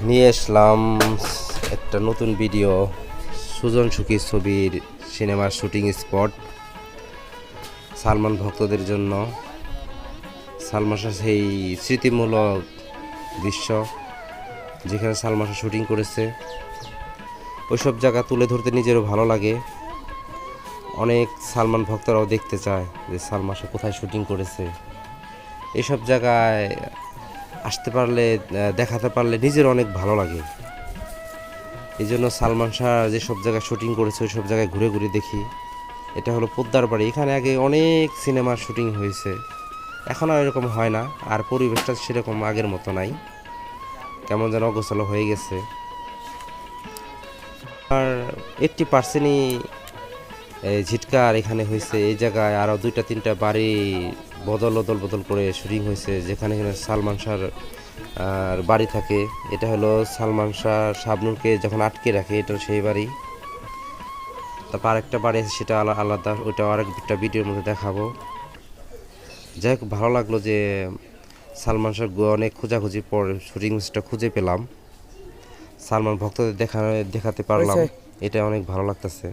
নিয়ে আসলাম একটা নতুন ভিডিও। সুজন সুখী ছবির সিনেমার শুটিং স্পট সালমান ভক্তদের জন্য। সালমান শাহ সেই স্মৃতিমূলক দৃশ্য যেখানে সালমান শাহ শুটিং করেছে, ওইসব জায়গা তুলে ধরতে নিজেরও ভালো লাগে। অনেক সালমান ভক্তরাও দেখতে চায় যে সালমান শাহ কোথায় শুটিং করেছে। এসব জায়গায় আসতে পারলে, দেখাতে পারলে নিজের অনেক ভালো লাগে। এই জন্য সালমান শাহ যেসব জায়গায় শুটিং করেছে ওই সব জায়গায় ঘুরে ঘুরে দেখি। এটা হলো পোদ্দার বাড়ি। এখানে আগে অনেক সিনেমার শুটিং হয়েছে, এখন আর এরকম হয় না। আর পরিবেশটা সেরকম আগের মতো নাই, কেমন যেন অগোছালো হয়ে গেছে। আর 80%ই ঝিটকার এখানে হয়েছে। এই জায়গায় আরও 2-3টা বাড়ি বদল করে শুটিং হয়েছে, যেখানে সালমান শাহর আর বাড়ি থাকে। এটা হলো সালমান শাহ শাবনূরকে যখন আটকে রাখে, এটা সেই বাড়ি। তারপর আরেকটা বাড়ি আছে, সেটা আলাদা, ওইটা আরেকটা ভিডিওর মধ্যে দেখাবো। যাই হোক, ভালো লাগলো যে সালমান শাহ অনেক খোঁজাখুঁজি পর শুটিং স্পটটা খুঁজে পেলাম, সালমান ভক্তদের দেখাতে পারলাম। এটা অনেক ভালো লাগতেছে।